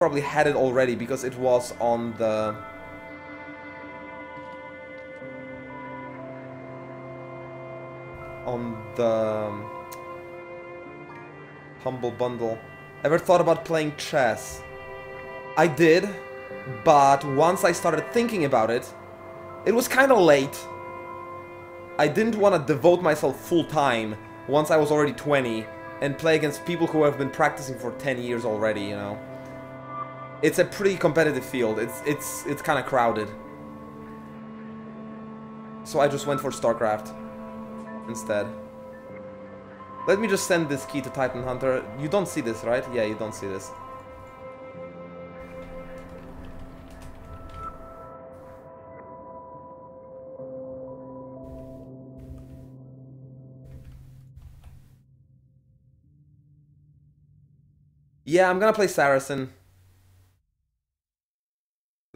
probably had it already because it was on the... Humble Bundle. Ever thought about playing chess? I did, but once I started thinking about it, it was kind of late. I didn't want to devote myself full time once I was already 20 and play against people who have been practicing for 10 years already, you know. It's a pretty competitive field. It's kind of crowded. So I just went for StarCraft instead. Let me just send this key to Titan Hunter. You don't see this, right? Yeah, you don't see this. Yeah, I'm gonna play Sarasin.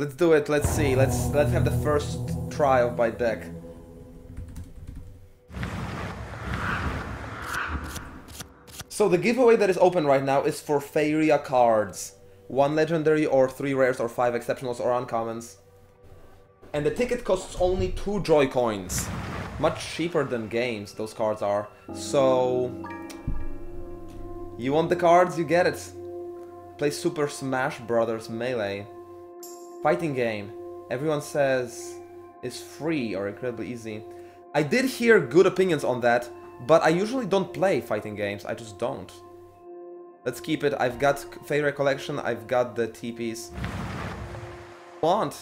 Let's do it. Let's see. Let's have the first try of my deck. So the giveaway that is open right now is for Faeria cards. 1 legendary or 3 rares or 5 exceptionals or uncommons. And the ticket costs only 2 joy coins. Much cheaper than games those cards are. So you want the cards, you get it. Play Super Smash Brothers Melee. Fighting game. Everyone says is free or incredibly easy. I did hear good opinions on that, but I usually don't play fighting games. I just don't. Let's keep it. I've got Faeria collection. I've got the TPs. Want?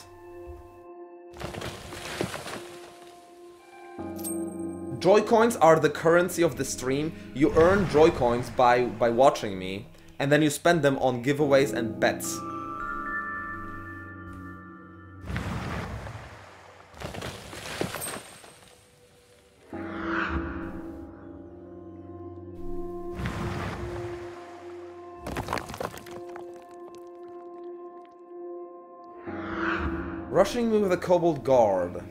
Joy coins are the currency of the stream. You earn joy coins by watching me, and then you spend them on giveaways and bets. Rushing me with a Kobold Guard.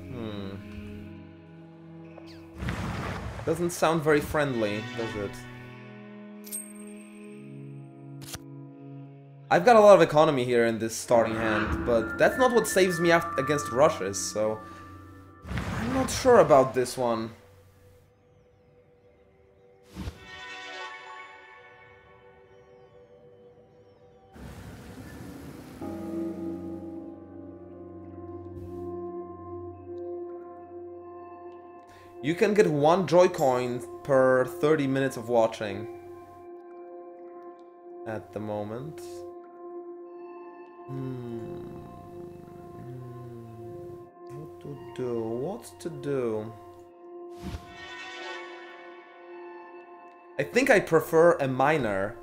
Doesn't sound very friendly, does it? I've got a lot of economy here in this starting hand, but that's not what saves me against rushes, so... I'm not sure about this one. You can get 1 joy coin per 30 minutes of watching. At the moment. What to do? What to do? I think I prefer a miner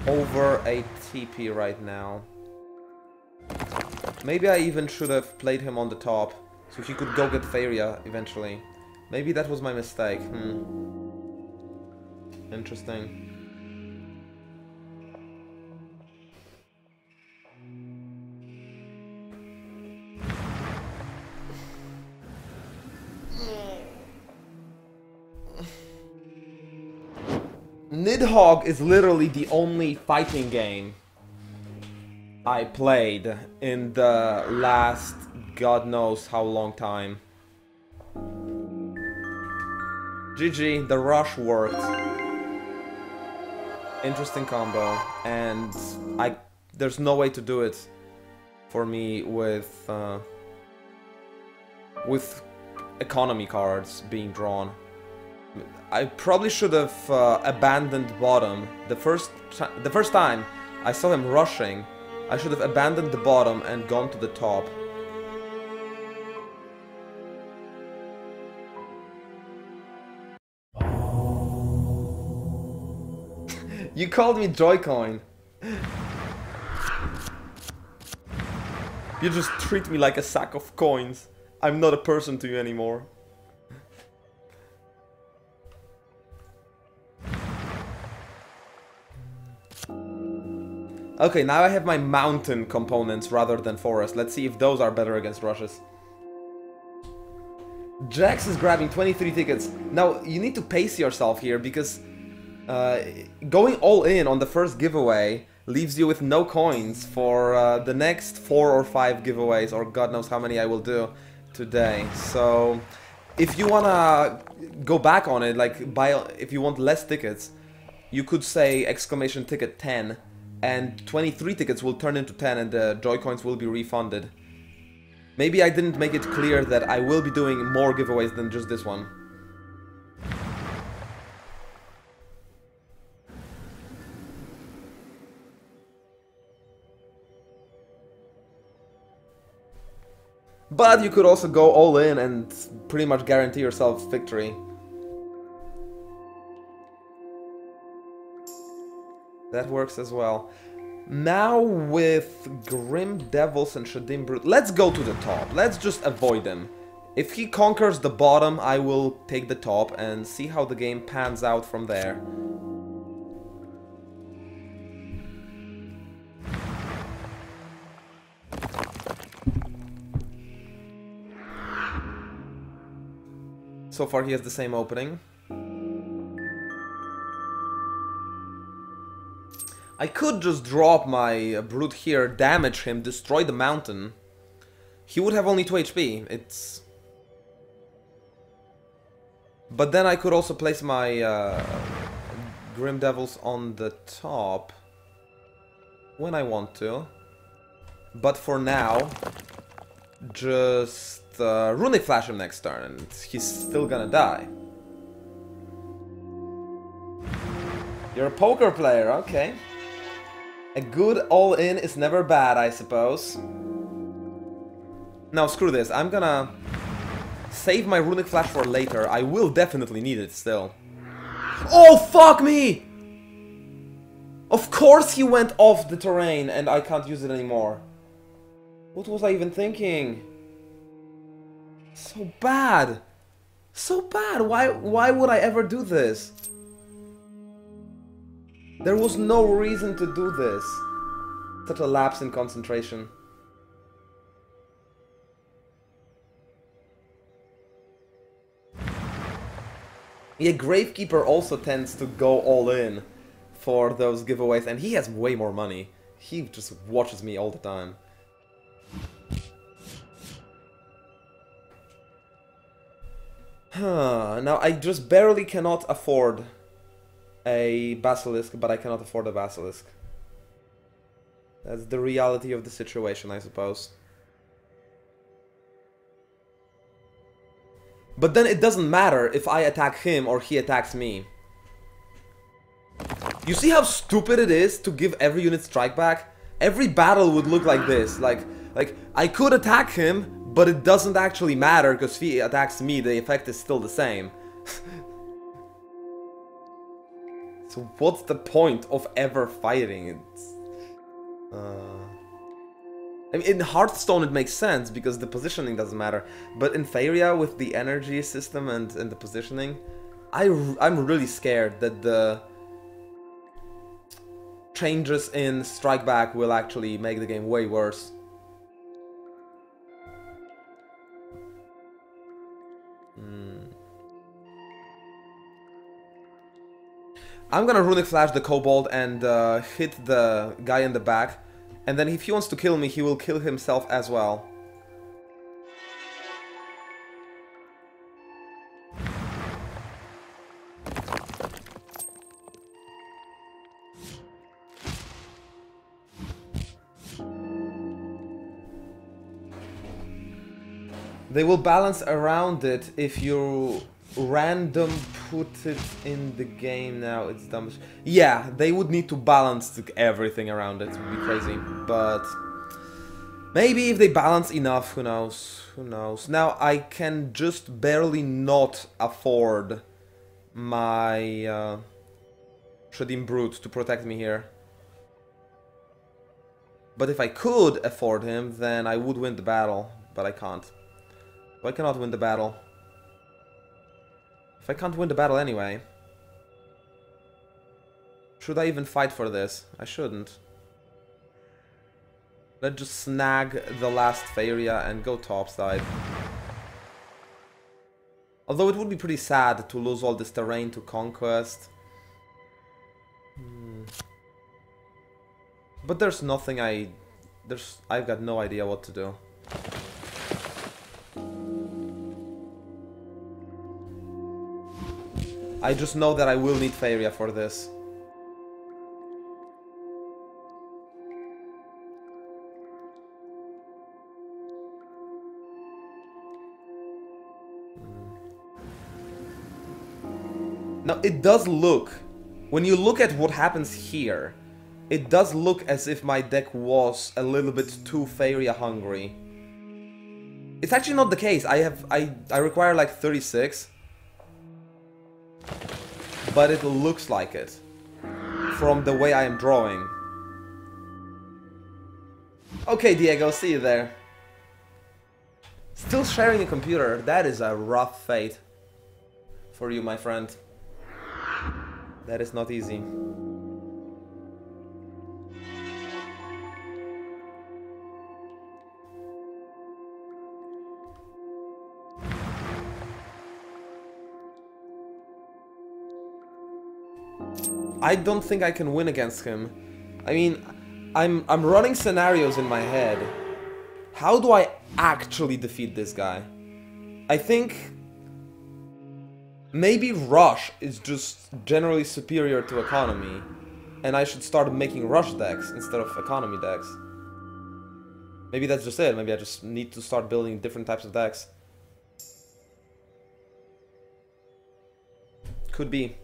over a TP right now. Maybe I even should have played him on the top, so he could go get Faeria eventually. Maybe that was my mistake. Interesting. Nidhogg is literally the only fighting game I played in the last God knows how long time. GG, the rush worked. Interesting combo, and there's no way to do it for me with economy cards being drawn. I probably should have abandoned bottom. The first time I saw him rushing, I should have abandoned the bottom and gone to the top. You called me Joy-Coin. You just treat me like a sack of coins. I'm not a person to you anymore. Okay, now I have my mountain components rather than forest. Let's see if those are better against rushes. Jax is grabbing 23 tickets. Now, you need to pace yourself here because Going all in on the first giveaway leaves you with no coins for the next 4 or 5 giveaways, or God knows how many I will do today. So if you wanna go back on it, like buy, if you want less tickets, you could say exclamation ticket 10, and 23 tickets will turn into 10 and the joy coins will be refunded. Maybe I didn't make it clear that I will be doing more giveaways than just this one. But you could also go all in and pretty much guarantee yourself victory. That works as well. Now with Grim Devils and Shadim Brute, let's go to the top. Let's just avoid him. If he conquers the bottom, I will take the top and see how the game pans out from there. So far he has the same opening. I could just drop my Brute here, damage him, destroy the mountain. He would have only 2 HP. It's... But then I could also place my Grim Devils on the top when I want to. But for now, just Runic Flash him next turn and he's still gonna die. You're a poker player, okay. A good all-in is never bad, I suppose. Now, screw this. I'm gonna save my Runic Flash for later. I will definitely need it still. Oh, fuck me! Of course he went off the terrain and I can't use it anymore. What was I even thinking? So bad. So bad. Why would I ever do this? There was no reason to do this. Such a lapse in concentration. Yeah, Gravekeeper also tends to go all in for those giveaways, and he has way more money. He just watches me all the time. Now I just barely cannot afford a Basilisk, but I cannot afford a Basilisk. That's the reality of the situation, I suppose. But then it doesn't matter if I attack him or he attacks me. You see how stupid it is to give every unit strike back? Every battle would look like this. Like I could attack him, but it doesn't actually matter because if he attacks me, the effect is still the same. So what's the point of ever fighting? It's, I mean, in Hearthstone it makes sense because the positioning doesn't matter, but in Faeria with the energy system and the positioning, I'm really scared that the changes in strike back will actually make the game way worse. I'm gonna Runic Flash the Kobold and hit the guy in the back, and then if he wants to kill me, he will kill himself as well. They will balance around it if you random put it in the game now. It's dumb. Yeah, they would need to balance everything around it. It would be crazy. But maybe if they balance enough, who knows? Who knows? Now I can just barely not afford my Shadim Brute to protect me here. But if I could afford him, then I would win the battle. But I can't. So I cannot win the battle. If I can't win the battle anyway, should I even fight for this? I shouldn't. Let's just snag the last Faeria and go topside. Although it would be pretty sad to lose all this terrain to Conquest. But there's nothing I've got no idea what to do. I just know that I will need Faeria for this. Now, it does look, when you look at what happens here, it does look as if my deck was a little bit too Faeria hungry. It's actually not the case. I require like 36. But it looks like it from the way I am drawing. Okay, Diego, see you there. Still sharing a computer. That is a rough fate for you, my friend. That is not easy. I don't think I can win against him. I mean, I'm running scenarios in my head. How do I actually defeat this guy? I think maybe Rush is just generally superior to Economy, and I should start making Rush decks instead of Economy decks. Maybe that's just it. Maybe I just need to start building different types of decks. Could be.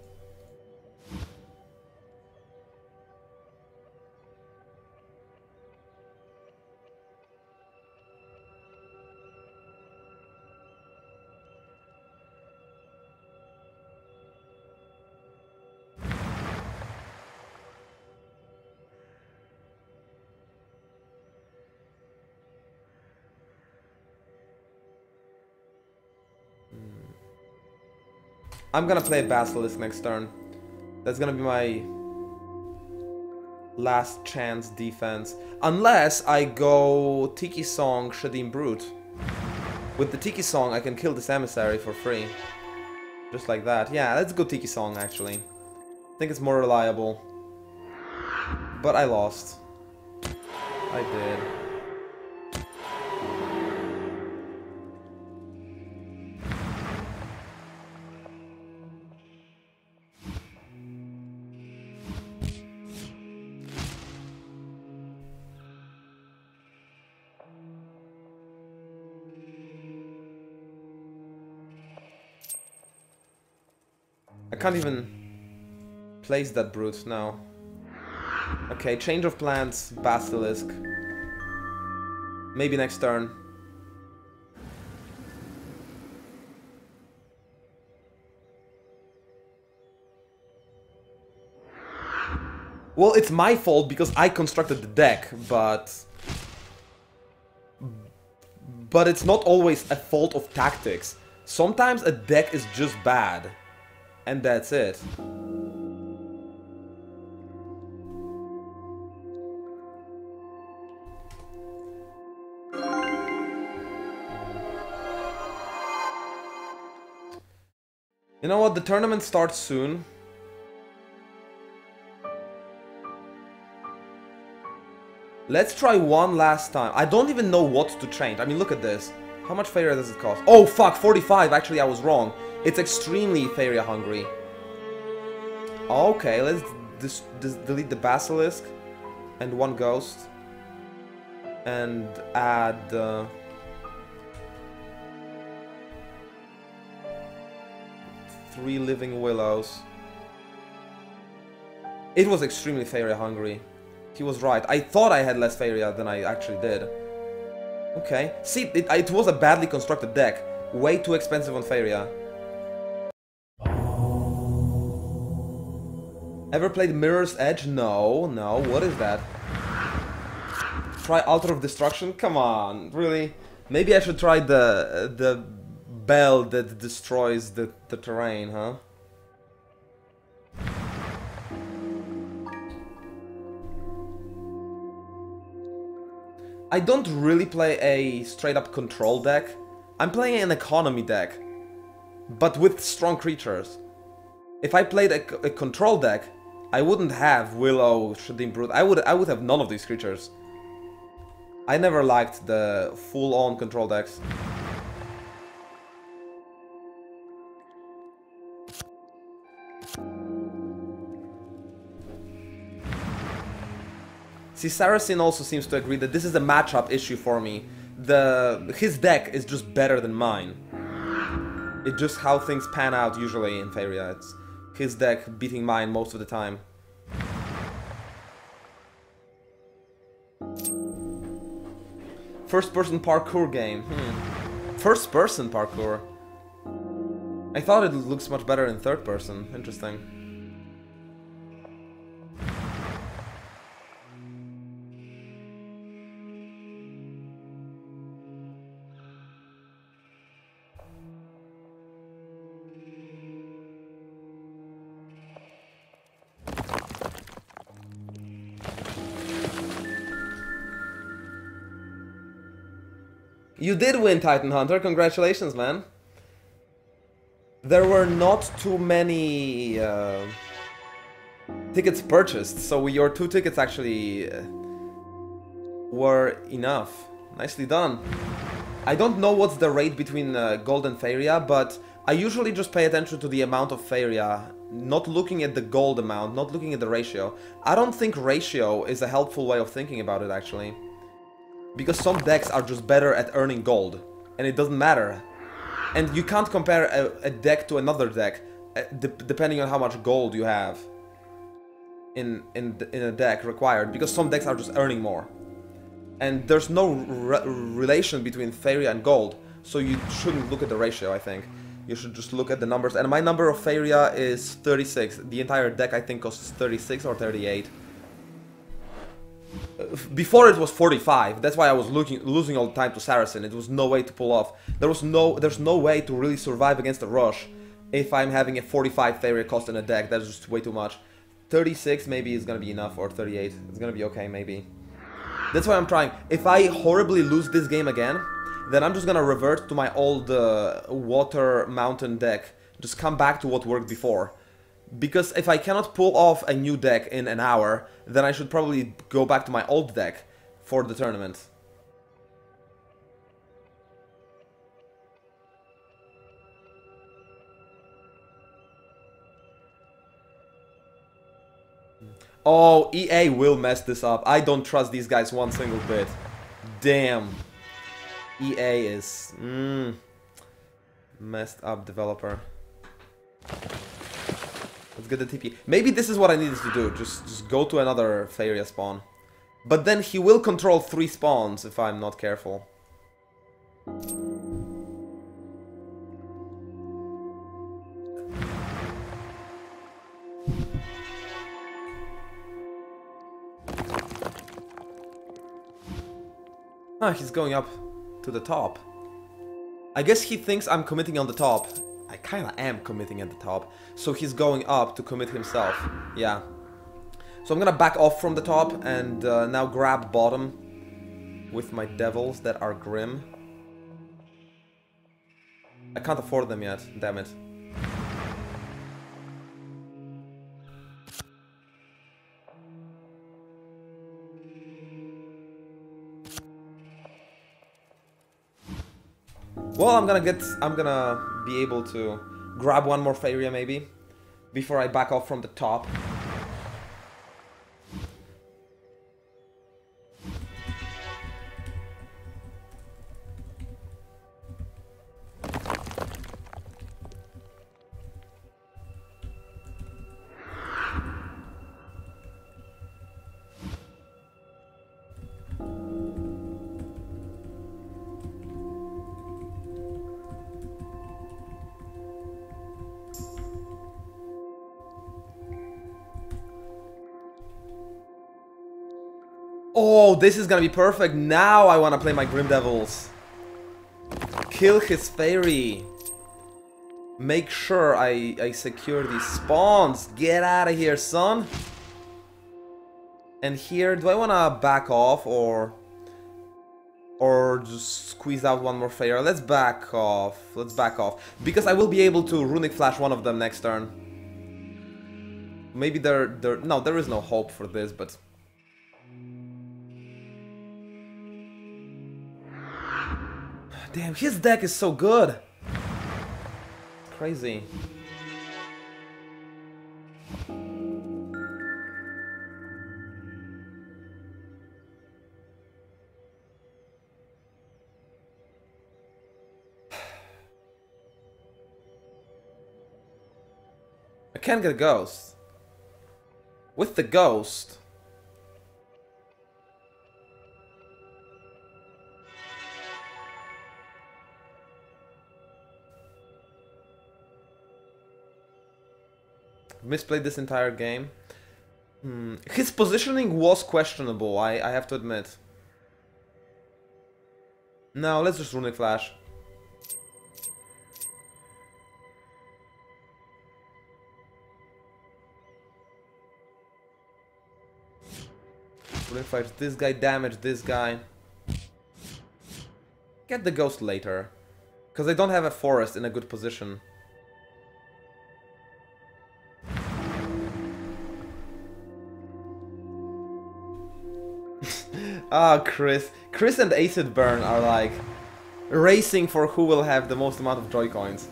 I'm gonna play Basilisk next turn. That's gonna be my last chance defense. Unless I go Tiki Song, Shadim Brute. With the Tiki Song, I can kill this emissary for free. Just like that. Yeah, let's go Tiki Song, actually. I think it's more reliable. But I lost. I did. I can't even place that brute now. Okay, change of plans, Basilisk. Maybe next turn. Well, it's my fault because I constructed the deck, but it's not always a fault of tactics. Sometimes a deck is just bad. And that's it. You know what? The tournament starts soon. Let's try one last time. I don't even know what to change. I mean, look at this. How much Faeria does it cost? Oh, fuck, 45. Actually, I was wrong. It's extremely Faeria hungry. Okay, let's delete the Basilisk and one Ghost. And add... 3 Living Willows. It was extremely Faeria hungry. He was right. I thought I had less Faeria than I actually did. Okay. See, it was a badly constructed deck. Way too expensive on Faeria. Ever played Mirror's Edge? No, no. What is that? Try Altar of Destruction? Come on, really? Maybe I should try the bell that destroys the terrain, huh? I don't really play a straight-up control deck. I'm playing an economy deck, but with strong creatures. If I played a control deck, I wouldn't have Willow, Shadim Brute. I would have none of these creatures. I never liked the full-on control decks. See, Sarasin also seems to agree that this is a matchup issue for me. His deck is just better than mine. It's just how things pan out usually in Faeria. It's his deck beating mine most of the time. First-person parkour game. First-person parkour. I thought it looks much better in third-person. Interesting. You did win, Titan Hunter. Congratulations, man. There were not too many tickets purchased, so your 2 tickets actually were enough. Nicely done. I don't know what's the rate between Gold and Faeria, but I usually just pay attention to the amount of Faeria, not looking at the gold amount, not looking at the ratio. I don't think ratio is a helpful way of thinking about it, actually. Because some decks are just better at earning gold, and it doesn't matter. And you can't compare a deck to another deck, depending on how much gold you have in a deck required, because some decks are just earning more. And there's no relation between Faeria and gold, so you shouldn't look at the ratio, I think. You should just look at the numbers. And my number of Faeria is 36. The entire deck, I think, costs 36 or 38. Before it was 45, that's why I was losing all the time to Sarasin. It was no way to pull off. There's no way to really survive against a rush if I'm having a 45 Faeria cost in a deck. That's just way too much. 36 maybe is gonna be enough, or 38. It's gonna be okay, maybe. That's why I'm trying. If I horribly lose this game again, then I'm just gonna revert to my old water mountain deck. Just come back to what worked before. Because if I cannot pull off a new deck in an hour, then I should probably go back to my old deck for the tournament. Oh, EA will mess this up. I don't trust these guys one single bit. Damn. EA is... messed up developer. Let's get the TP. Maybe this is what I needed to do. Just go to another Faeria spawn. But then he will control 3 spawns if I'm not careful. Ah, he's going up to the top. I guess he thinks I'm committing on the top. I kinda am committing at the top. So he's going up to commit himself. Yeah. So I'm gonna back off from the top and now grab bottom with my devils that are grim. I can't afford them yet, damn it. Well, I'm gonna be able to grab one more Faeria maybe before I back off from the top. Oh, this is gonna be perfect. Now I wanna play my Grim Devils. Kill his Fairy. Make sure I secure these spawns. Get out of here, son. And here, do I wanna back off or just squeeze out one more Fairy? Let's back off. Let's back off. Because I will be able to Runic Flash one of them next turn. Maybe no, there is no hope for this, but... Damn, his deck is so good! Crazy. I can't get a ghost. With the ghost... Misplayed this entire game. His positioning was questionable, I have to admit. No, let's just Runic Flash. Runic Flash this guy, damage this guy. Get the ghost later. Because I don't have a forest in a good position. Ah, Chris and Acid Burn are like racing for who will have the most amount of joy coins.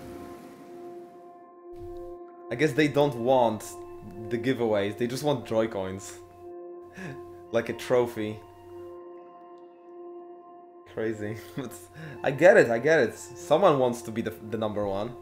I guess they don't want the giveaways, they just want joy coins. Like a trophy. Crazy. I get it. Someone wants to be the number one.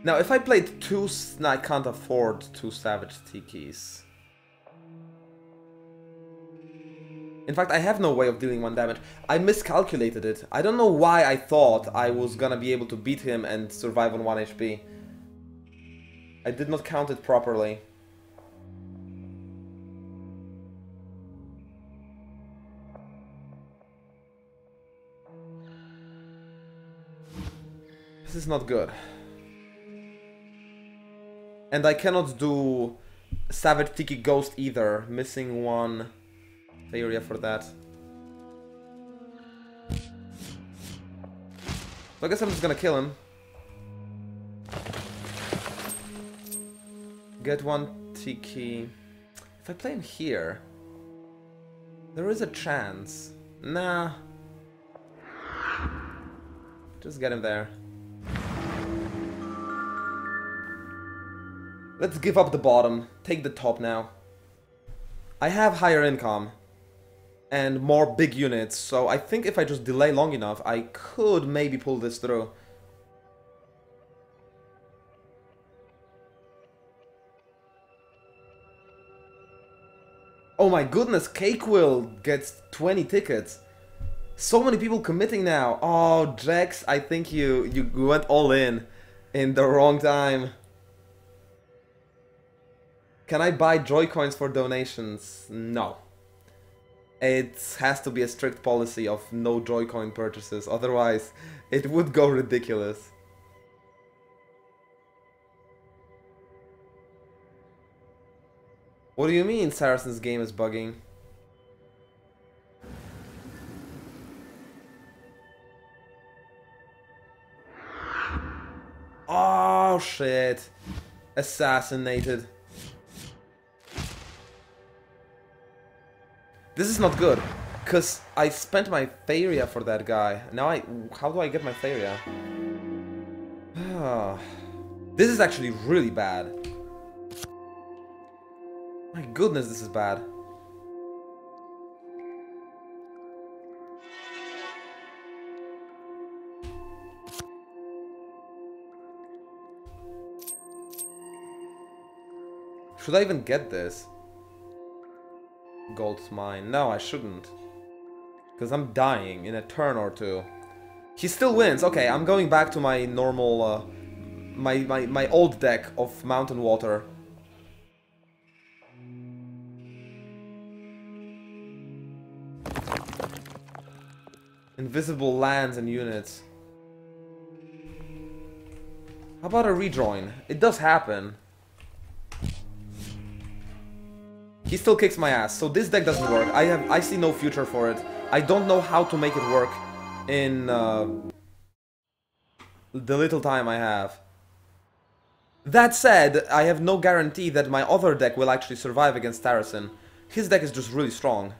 Now, if I played two... No, I can't afford two Savage Tikis. In fact, I have no way of dealing 1 damage. I miscalculated it. I don't know why I thought I was gonna be able to beat him and survive on 1 HP. I did not count it properly. This is not good. And I cannot do Savage Tiki Ghost either, missing 1 Faeria for that. So I guess I'm just gonna kill him. Get 1 Tiki. If I play him here, there is a chance. Nah. Just get him there. Let's give up the bottom, take the top now. I have higher income and more big units, so I think if I just delay long enough, I could maybe pull this through. Oh my goodness, Cakewill gets 20 tickets. So many people committing now. Oh, Jax, I think you went all in the wrong time. Can I buy joy coins for donations? No. It has to be a strict policy of no joy coin purchases, otherwise it would go ridiculous. What do you mean Sarasin's game is bugging? Oh shit. Assassinated. This is not good, because I spent my Faeria for that guy. Now how do I get my Faeria? This is actually really bad. My goodness, this is bad. Should I even get this? Gold's mine. No, I shouldn't. Because I'm dying in a turn or two. He still wins. Okay, I'm going back to my normal, my old deck of Mountain Water. Invisible lands and units. How about a rejoin? It does happen. He still kicks my ass, so this deck doesn't work. I see no future for it. I don't know how to make it work in the little time I have. That said, I have no guarantee that my other deck will actually survive against Sarasin. His deck is just really strong.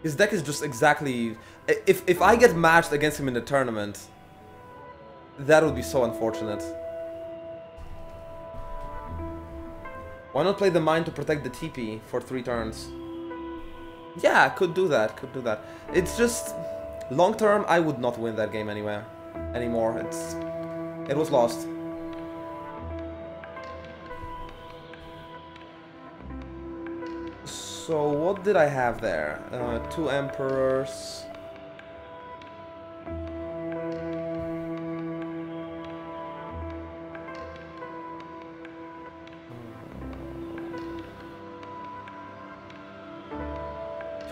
His deck is just exactly... If I get matched against him in the tournament, that would be so unfortunate. Why not play the mine to protect the TP for 3 turns? Yeah, could do that, could do that. It's just... long term, I would not win that game anywhere. Anymore. It was lost. So, what did I have there? 2 Emperors...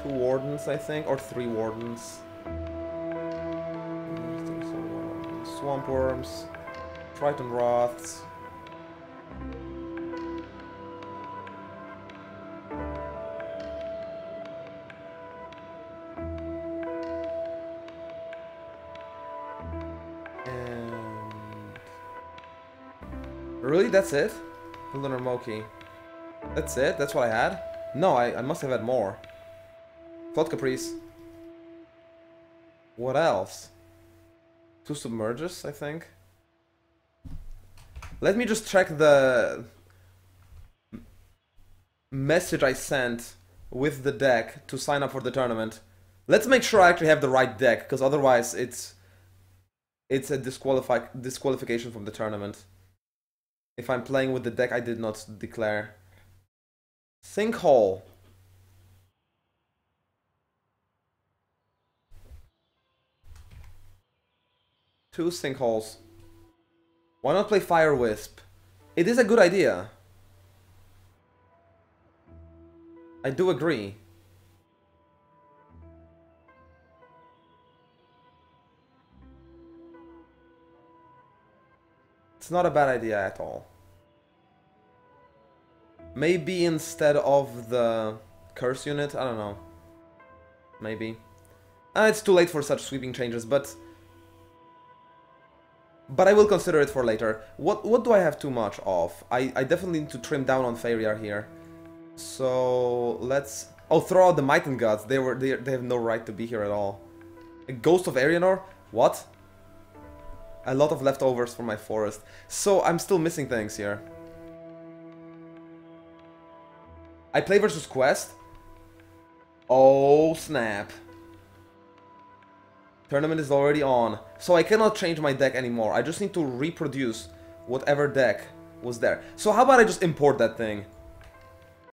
2 Wardens, I think, or 3 Wardens. Swamp Worms, Triton Wraths. Really? That's it? Lunar Moki. That's it? That's what I had? No, I must have had more. Flood Caprice. What else? 2 Submerges, I think. Let me just check the message I sent with the deck to sign up for the tournament. Let's make sure I actually have the right deck, because otherwise it's a disqualification from the tournament. If I'm playing with the deck I did not declare. Sinkhole. Two sinkholes. Why not play Fire Wisp? It is a good idea. I do agree. It's not a bad idea at all. Maybe instead of the curse unit? I don't know. Maybe. It's too late for such sweeping changes, but I will consider it for later. What do I have too much of? I definitely need to trim down on Faeria here. So let's... Oh, throw out the Might and Guts. They have no right to be here at all. A Ghost of Arianor? What? A lot of leftovers for my forest. So I'm still missing things here. I play versus Quest. Oh snap. Tournament is already on. So I cannot change my deck anymore. I just need to reproduce whatever deck was there. So how about I just import that thing?